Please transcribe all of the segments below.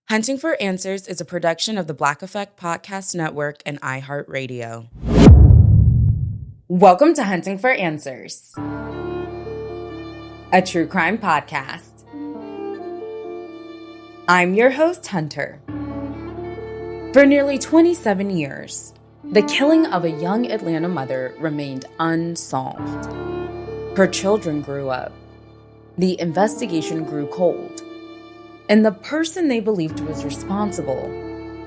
Hunting for Answers is a production of the Black Effect Podcast Network and iHeartRadio. Welcome to Hunting for Answers, a true crime podcast. I'm your host, Hunter. For nearly 27 years, the killing of a young Atlanta mother remained unsolved. Her children grew up. The investigation grew cold. And the person they believed was responsible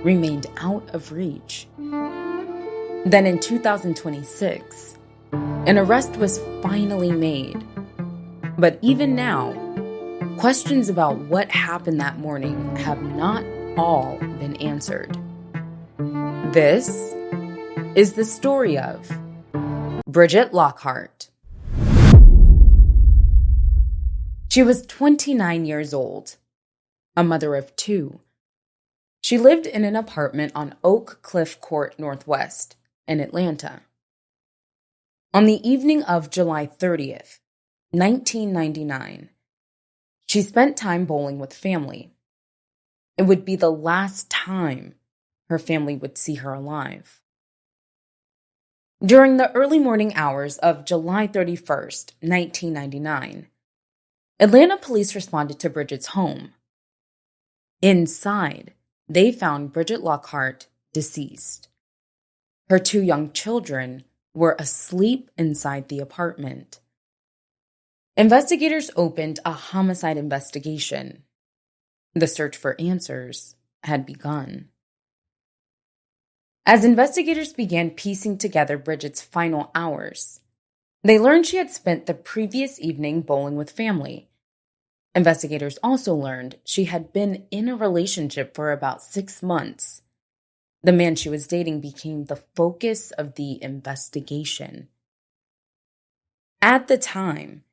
remained out of reach. Then in 2026, an arrest was finally made. But even now, questions about what happened that morning have not all been answered. This is the story of Bridgett Lockhart. She was 29 years old. A mother of two. She lived in an apartment on Oak Cliff Court Northwest in Atlanta. On the evening of July 30th, 1999, she spent time bowling with family. It would be the last time her family would see her alive. During the early morning hours of July 31st, 1999, Atlanta police responded to Bridgett's home. Inside, they found Bridgett Lockhart deceased. Her two young children were asleep inside the apartment. Investigators opened a homicide investigation. The search for answers had begun. As investigators began piecing together Bridgett's final hours, they learned she had spent the previous evening bowling with family. Investigators also learned she had been in a relationship for about 6 months. The man she was dating became the focus of the investigation. At the time,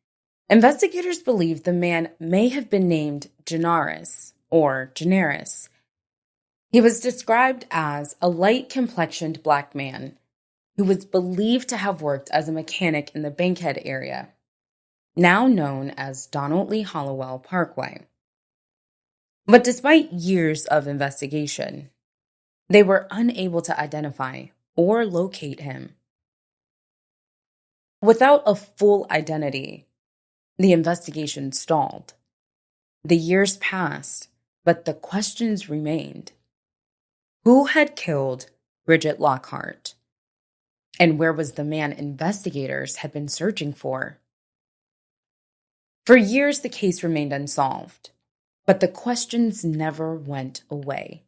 investigators believed the man may have been named Janaris or Janaris. He was described as a light-complexioned black man who was believed to have worked as a mechanic in the Bankhead area, now known as Donald Lee Hollowell Parkway. But despite years of investigation, they were unable to identify or locate him. Without a full identity, the investigation stalled. The years passed, but the questions remained. Who had killed Bridgett Lockhart? And where was the man investigators had been searching for? For years, the case remained unsolved, but the questions never went away.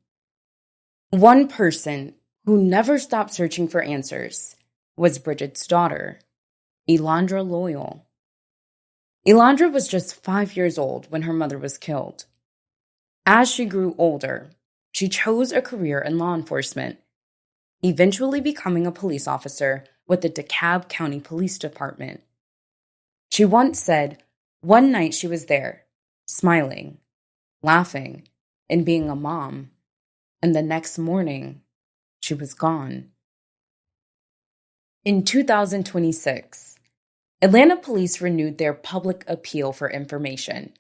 One person who never stopped searching for answers was Bridgett's daughter, Elandra Loyal. Elandra was just 5 years old when her mother was killed. As she grew older, she chose a career in law enforcement, eventually becoming a police officer with the DeKalb County Police Department. She once said, one night she was there, smiling, laughing, and being a mom, and the next morning, she was gone. In 2026, Atlanta police renewed their public appeal for information.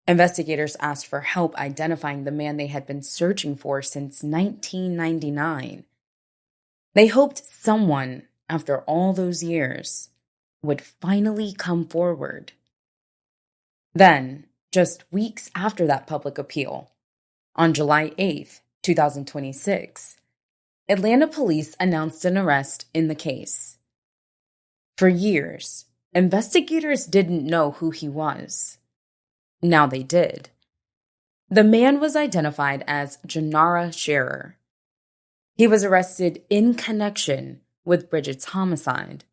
Investigators asked for help identifying the man they had been searching for since 1999. They hoped someone, after all those years, would finally come forward. Then, just weeks after that public appeal, on July 8th, 2026, Atlanta police announced an arrest in the case. For years, investigators didn't know who he was. Now they did. The man was identified as Janara Scherer. He was arrested in connection with Bridgett's homicide.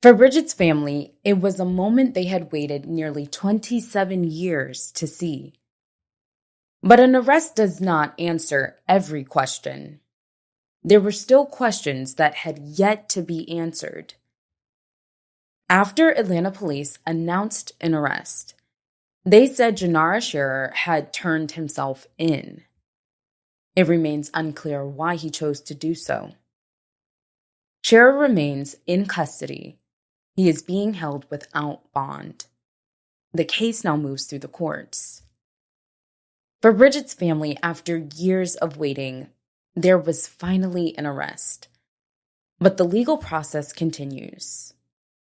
For Bridgett's family, it was a moment they had waited nearly 27 years to see. But an arrest does not answer every question. There were still questions that had yet to be answered. After Atlanta police announced an arrest, they said Janara Scherer had turned himself in. It remains unclear why he chose to do so. Scherer remains in custody. He is being held without bond. The case now moves through the courts. For Bridget's family, after years of waiting, there was finally an arrest. But the legal process continues.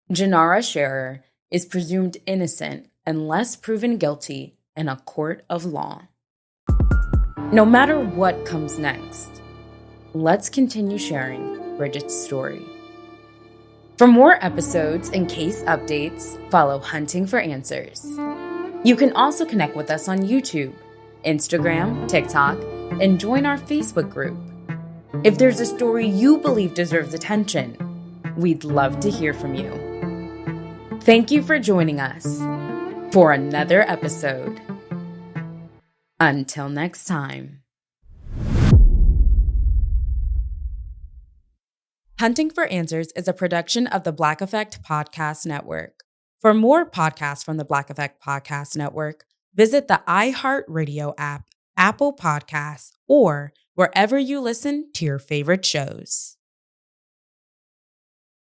Janara Scherer is presumed innocent unless proven guilty in a court of law. No matter what comes next, let's continue sharing Bridget's story. For more episodes and case updates, follow Hunting for Answers. You can also connect with us on YouTube, Instagram, TikTok, and join our Facebook group. If there's a story you believe deserves attention, we'd love to hear from you. Thank you for joining us for another episode. Until next time. Hunting for Answers is a production of the Black Effect Podcast Network. For more podcasts from the Black Effect Podcast Network, visit the iHeartRadio app, Apple Podcasts, or wherever you listen to your favorite shows.